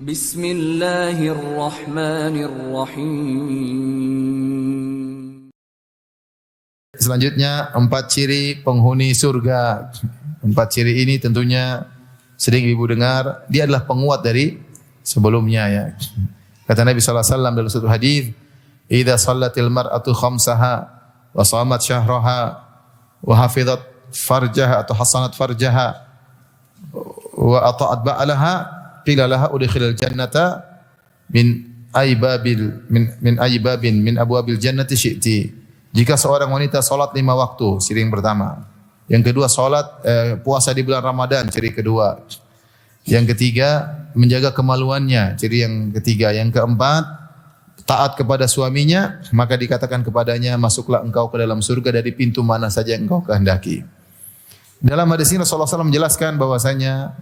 Bismillahirrahmanirrahim. Selanjutnya 4 ciri penghuni surga. 4 ciri ini tentunya sering ibu dengar, dia adalah penguat dari sebelumnya ya. Kata Nabi sallallahu alaihi wasallam dalam satu hadis, "Idza shallatil mar'atu khamsaha wa shamat syahraha wa hafizat farjaha atau hasanat farjaha wa ata'at ba'laha qila laha udkhilal jannata min abwabil jannati syi'ti." Jika seorang wanita salat 5 waktu, ciri yang pertama. Yang kedua salat puasa di bulan Ramadan, ciri kedua. Yang ketiga menjaga kemaluannya, ciri yang ketiga. Yang keempat taat kepada suaminya, maka dikatakan kepadanya, masuklah engkau ke dalam surga dari pintu mana saja engkau kehendaki. Dalam hadis ini Rasulullah SAW menjelaskan bahwasanya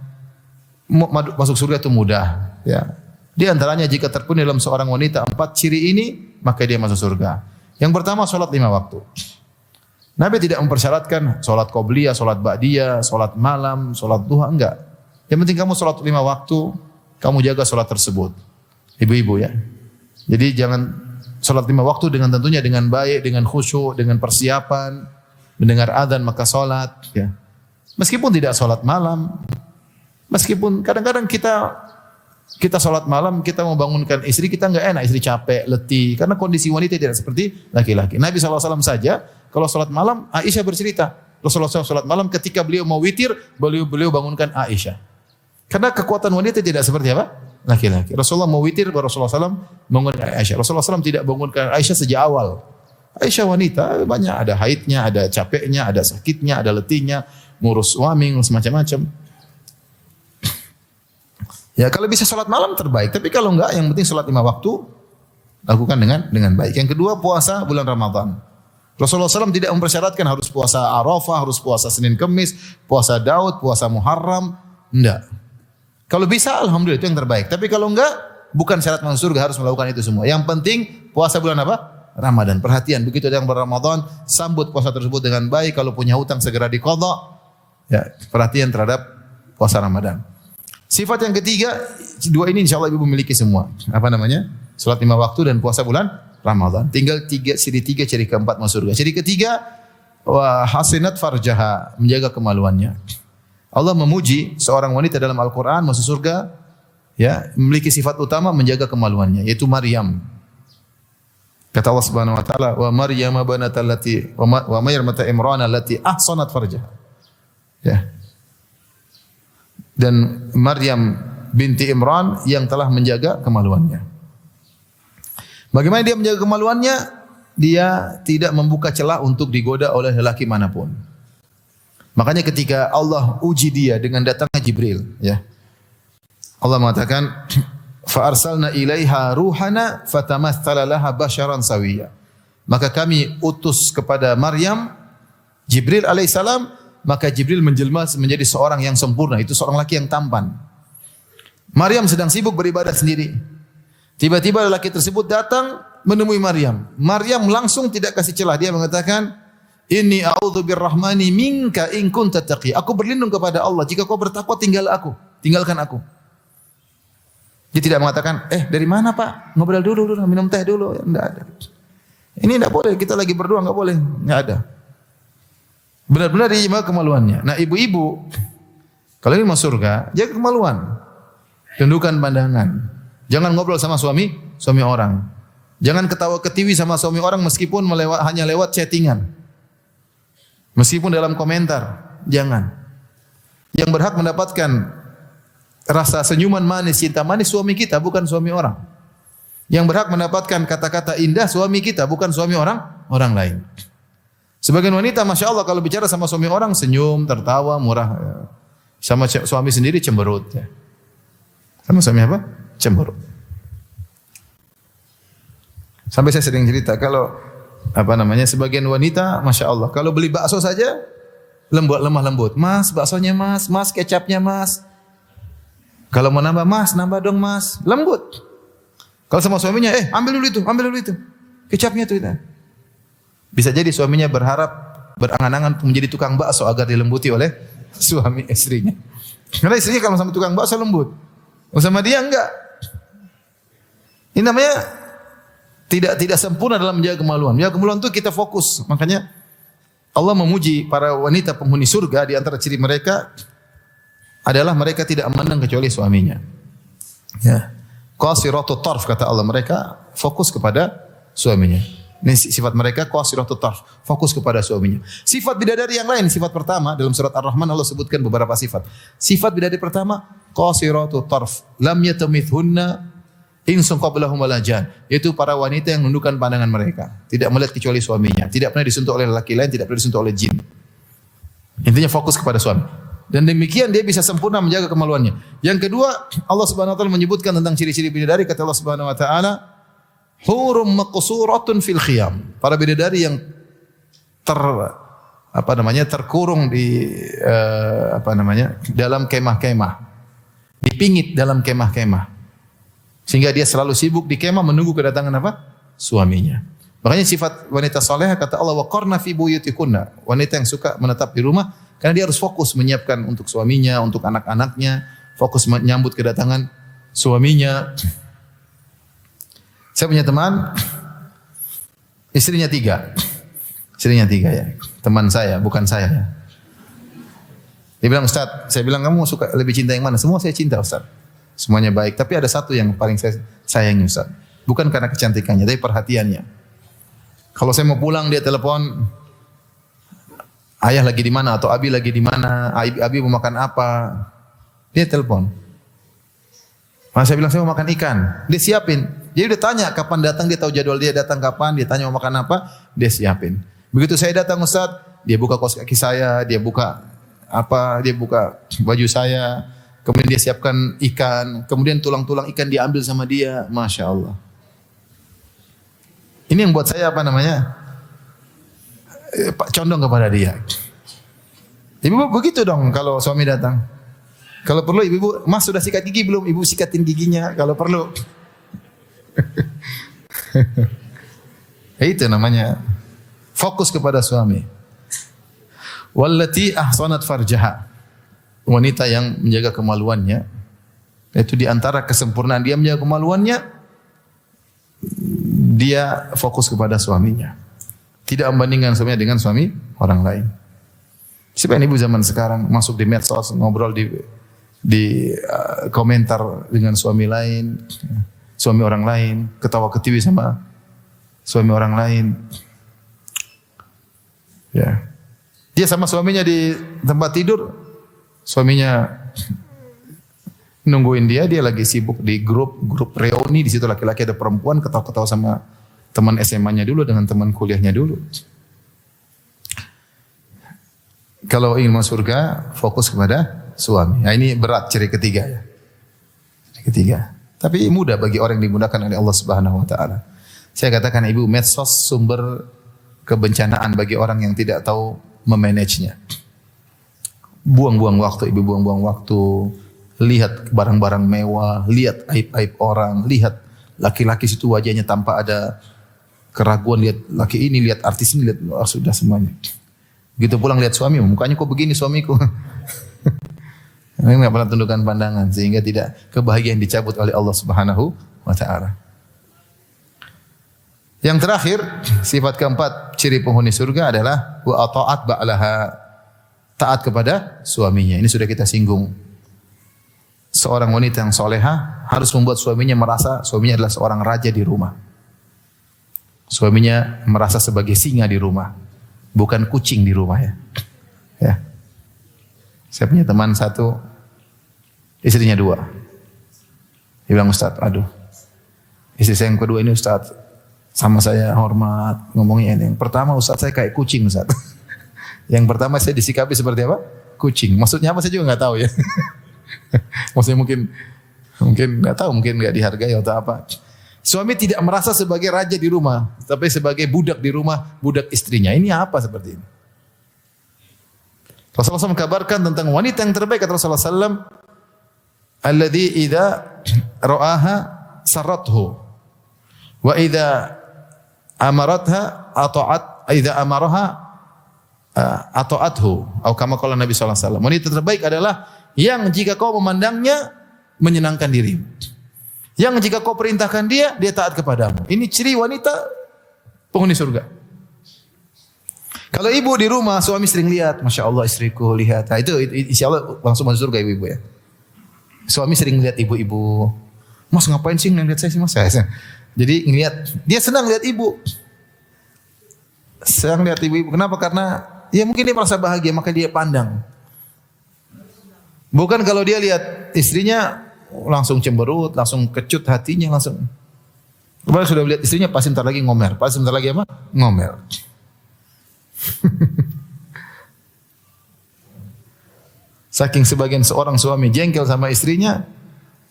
masuk surga itu mudah. Ya. Di antaranya jika terpenuhi dalam seorang wanita 4 ciri ini, maka dia masuk surga. Yang pertama salat 5 waktu. Nabi tidak mempersyaratkan salat qobliyah, salat ba'diyah, salat malam, salat duha, enggak. Yang penting kamu salat 5 waktu, kamu jaga salat tersebut. Ibu-ibu ya. Jadi jangan salat 5 waktu dengan tentunya dengan baik, dengan khusyuk, dengan persiapan, mendengar azan maka salat ya. Meskipun tidak salat malam, meskipun kadang-kadang kita salat malam, kita mau bangunkan istri, kita enggak enak, istri capek, letih, karena kondisi wanita tidak seperti laki-laki. Nabi SAW saja, kalau salat malam, Aisyah bercerita, Rasulullah SAW salat malam ketika beliau mau witir, beliau bangunkan Aisyah. Karena kekuatan wanita tidak seperti apa? Laki-laki. Rasulullah mau witir, Rasulullah SAW bangunkan Aisyah. Rasulullah SAW tidak bangunkan Aisyah sejak awal. Aisyah wanita, banyak, ada haidnya, ada capeknya, ada sakitnya, ada letihnya, ngurus suami, ngurus macam-macam. Ya kalau bisa salat malam terbaik, tapi kalau enggak yang penting salat 5 waktu lakukan dengan baik. Yang kedua puasa bulan Ramadan. Rasulullah SAW tidak mempersyaratkan harus puasa Arafah, harus puasa Senin Kemis, puasa Daud, puasa Muharram, enggak. Kalau bisa alhamdulillah itu yang terbaik. Tapi kalau enggak bukan syarat masuk surga harus melakukan itu semua. Yang penting puasa bulan apa? Ramadan. Perhatian, begitu ada yang berRamadan, sambut puasa tersebut dengan baik. Kalau punya hutang segera diqadha. Ya, perhatian terhadap puasa Ramadan. Sifat yang ketiga, 2 ini insyaallah ibu memiliki semua. Apa namanya? Salat 5 waktu dan puasa bulan Ramadan. Tinggal ciri keempat masuk surga. Ciri ketiga, wa hasinat farjaha, menjaga kemaluannya. Allah memuji seorang wanita dalam Al-Qur'an masuk surga ya, memiliki sifat utama menjaga kemaluannya, yaitu Maryam. Kata Allah Subhanahu wa taala, wa Maryam banatallati wa Maryamata Imran allati ahsanat farjaha. Ya. Dan Maryam binti Imran yang telah menjaga kemaluannya. Bagaimana dia menjaga kemaluannya? Dia tidak membuka celah untuk digoda oleh lelaki manapun. Makanya ketika Allah uji dia dengan datangnya Jibril, ya. Allah mengatakan, "Fa arsalna ilaiha ruhana fatamatsala laha basyaran sawiyya." Maka kami utus kepada Maryam Jibril alaihissalam, maka Jibril menjelma menjadi seorang yang sempurna, itu seorang laki yang tampan. Maryam sedang sibuk beribadah sendiri. Tiba-tiba lelaki tersebut datang menemui Maryam. Maryam langsung tidak kasih celah, dia mengatakan, "Inni a'udzu birrahmani minka in kunta taqi." Aku berlindung kepada Allah, jika kau bertakwa tinggalkan aku. Dia tidak mengatakan, dari mana Pak? Ngobrol dulu, minum teh dulu. Enggak ada. Ini enggak boleh, kita lagi berdua enggak boleh, enggak ada. Benar-benar dia jaga kemaluannya. Nah, ibu-ibu, kalau ini masuk surga, jaga kemaluan. Tundukkan pandangan. Jangan ngobrol sama suami orang. Jangan ketawa ketiwi sama suami orang meskipun hanya lewat chattingan. Meskipun dalam komentar, jangan. Yang berhak mendapatkan rasa senyuman manis, cinta manis suami kita, bukan suami orang. Yang berhak mendapatkan kata-kata indah suami kita, bukan suami orang lain. Sebagian wanita, Masya Allah, kalau bicara sama suami orang, senyum, tertawa, murah. Sama suami sendiri cemberut. Ya. Sama suami apa? Cemberut. Sampai saya sering cerita, kalau sebagian wanita, Masya Allah, kalau beli bakso saja, lemah lembut. Mas, baksonya mas, kecapnya mas. Kalau mau nambah, mas, nambah dong mas. Lembut. Kalau sama suaminya, ambil dulu itu. Kecapnya itu. Bisa jadi suaminya berharap, berangan-angan menjadi tukang bakso agar dilembuti oleh suami istrinya. Karena istrinya kalau sama tukang bakso lembut. Sama dia enggak. Ini namanya tidak sempurna dalam menjaga kemaluan. Menjaga kemaluan itu kita fokus. Makanya Allah memuji para wanita penghuni surga, di antara ciri mereka adalah mereka tidak memandang kecuali suaminya. Ya. Qasiratut tarf, kata Allah, mereka fokus kepada suaminya. Ini sifat mereka, qasiratut tarf, fokus kepada suaminya. Sifat bidadari yang lain, sifat pertama dalam surat Ar-Rahman Allah sebutkan beberapa sifat. Sifat bidadari pertama, qasiratut tarf, lam yatamithunna insun qablahum wala jan, yaitu para wanita yang menundukkan pandangan mereka, tidak melihat kecuali suaminya, tidak pernah disentuh oleh laki lain, tidak pernah disentuh oleh jin. Intinya fokus kepada suami. Dan demikian dia bisa sempurna menjaga kemaluannya. Yang kedua, Allah Subhanahu wa taala menyebutkan tentang ciri-ciri bidadari, kata Allah Subhanahu wa taala, hurum maqsuratun fil khiyam. Para bidadari yang terkurung di dalam kemah-kemah. Dipingit dalam kemah-kemah. Sehingga dia selalu sibuk di kemah menunggu kedatangan apa? Suaminya. Makanya sifat wanita salehah, kata Allah, waqarna fi buyutikunna. Wanita yang suka menetap di rumah karena dia harus fokus menyiapkan untuk suaminya, untuk anak-anaknya, fokus menyambut kedatangan suaminya. Saya punya teman, istrinya 3. Istrinya 3 ya. Teman saya, bukan saya ya. Dia bilang, Ustaz, saya bilang, kamu suka lebih cinta yang mana? Semua saya cinta, Ustaz. Semuanya baik, tapi ada satu yang paling saya sayangi, Ustaz. Bukan karena kecantikannya, tapi perhatiannya. Kalau saya mau pulang, dia telepon, ayah lagi di mana atau abi lagi di mana, abi mau makan apa. Dia telepon. Maka saya bilang saya mau makan ikan. Dia siapin. Dia udah tanya kapan datang, dia tahu jadwal dia datang kapan, dia tanya mau makan apa, dia siapin. Begitu saya datang, Ustaz, dia buka kaos kaki saya, dia buka baju saya, kemudian dia siapkan ikan, kemudian tulang-tulang ikan diambil sama dia. Masya Allah. Ini yang buat saya condong kepada dia. Ibu begitu dong kalau suami datang. Kalau perlu ibu, Mas sudah sikat gigi belum? Ibu sikatin giginya kalau perlu. Itu namanya fokus kepada suami. Wallati ahsanat farjaha. Wanita yang menjaga kemaluannya, itu di antara kesempurnaan dia menjaga kemaluannya, dia fokus kepada suaminya. Tidak membandingkan suaminya dengan suami orang lain. Sebenarnya ibu zaman sekarang masuk di medsos, ngobrol di komentar dengan suami lain, suami orang lain, ketawa ketiwi sama suami orang lain. Ya. Dia sama suaminya di tempat tidur, suaminya nungguin dia lagi sibuk di grup reuni, di situ laki-laki ada perempuan ketawa-ketawa sama teman SMA-nya dulu dengan teman kuliahnya dulu. Kalau ingin masuk surga, fokus kepada suami. Nah, ini berat ciri ketiga ya. Ciri ketiga. Tapi mudah bagi orang yang dimudahkan oleh Allah Subhanahu wa taala. Saya katakan ibu, medsos sumber kebencanaan bagi orang yang tidak tahu memanagenya. Buang-buang waktu, ibu buang-buang waktu. Lihat barang-barang mewah, lihat aib-aib orang, lihat laki-laki situ wajahnya tanpa ada keraguan, lihat laki ini, lihat artis ini, lihat sudah semuanya. Begitu pulang lihat suami, mukanya kok begini suamiku. Ini enggak pernah tundukkan pandangan sehingga tidak kebahagiaan dicabut oleh Allah Subhanahu wa taala. Yang terakhir, sifat keempat ciri penghuni surga adalah wa ata'at ba'laha, taat kepada suaminya. Ini sudah kita singgung. Seorang wanita yang soleha harus membuat suaminya merasa suaminya adalah seorang raja di rumah. Suaminya merasa sebagai singa di rumah, bukan kucing di rumah ya. Ya. Saya punya teman satu, istrinya 2. Dia bilang, Ustaz, aduh, istri saya yang kedua ini Ustaz, sama saya hormat, ngomongnya ini. Yang pertama Ustaz saya kayak kucing Ustaz. Yang pertama saya disikapi seperti apa? Kucing. Maksudnya apa saya juga nggak tahu ya. Maksudnya mungkin nggak tahu, mungkin nggak dihargai atau apa. Suami tidak merasa sebagai raja di rumah, tapi sebagai budak di rumah, budak istrinya. Ini apa seperti ini? Rasulullah SAW mengkabarkan tentang wanita yang terbaik, kata Rasulullah SAW, alladhi idza ra'aha sarrathu wa idza amaratha ata'at, idza amaraha ata'athu, atau kama qala Nabi sallallahu alaihi wasallam. Wanita terbaik adalah yang jika kau memandangnya menyenangkan dirimu. Yang jika kau perintahkan dia, dia taat kepadamu. Ini ciri wanita penghuni surga. Kalau ibu di rumah, suami sering lihat, Masya Allah istriku, lihat. Nah, itu insya Allah langsung masuk surga ibu-ibu ya. Suami sering lihat ibu-ibu. Mas ngapain sih ngeliat saya sih mas? Jadi ngeliat, dia senang lihat ibu. Senang lihat ibu-ibu. Kenapa? Karena ya mungkin dia merasa bahagia, maka dia pandang. Bukan kalau dia lihat istrinya langsung cemberut, langsung kecut hatinya, langsung. Kemarin sudah lihat istrinya, pasti sebentar lagi ngomel. Pasti sebentar lagi apa? Ngomel. Saking sebagian seorang suami jengkel sama istrinya,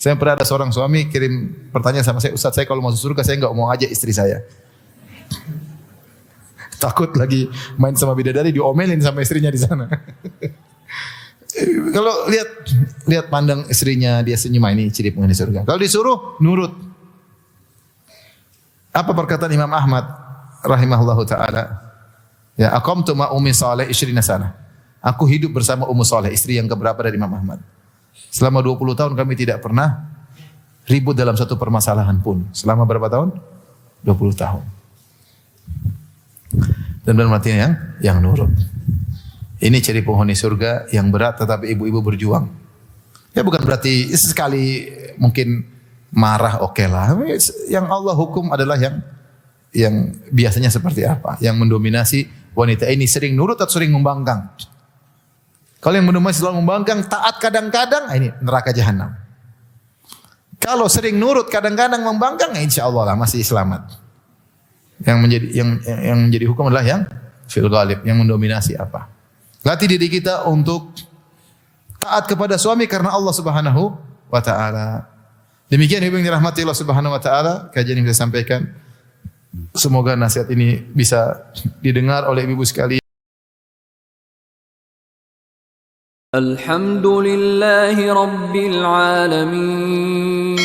saya pernah ada seorang suami kirim pertanyaan sama saya, Ustaz saya kalau masuk surga saya enggak mau ajak istri saya. Takut lagi main sama bidadari diomelin sama istrinya di sana. Kalau lihat pandang istrinya dia senyum, ini ciri penghuni surga. Kalau disuruh nurut. Apa perkataan Imam Ahmad rahimahullahu taala? Ya, aqamtu ma ummi Saleh 20 sana. Aku hidup bersama Ummu Saleh, istri yang keberapa dari Imam Ahmad. Selama 20 tahun kami tidak pernah ribut dalam satu permasalahan pun. Selama berapa tahun? 20 tahun. Dan dalam artinya yang nurut. Ini ciri penghuni surga yang berat tetapi ibu-ibu berjuang. Ya bukan berarti sekali mungkin marah oke lah. Yang Allah hukum adalah yang biasanya seperti apa? Yang mendominasi wanita ini sering nurut atau sering membangkang? Kalau yang mendominasi selalu membangkang, taat kadang-kadang, ini neraka jahanam. Kalau sering nurut kadang-kadang membangkang, insya Allah lah masih selamat. Yang menjadi hukum adalah yang fil ghalib, yang mendominasi apa? Latih diri kita untuk taat kepada suami karena Allah Subhanahu wa taala. Demikian ibu yang dirahmati Allah Subhanahu wa taala, kajian yang saya sampaikan. Semoga nasihat ini bisa didengar oleh ibu-ibu sekalian. Alhamdulillahi rabbil alamin.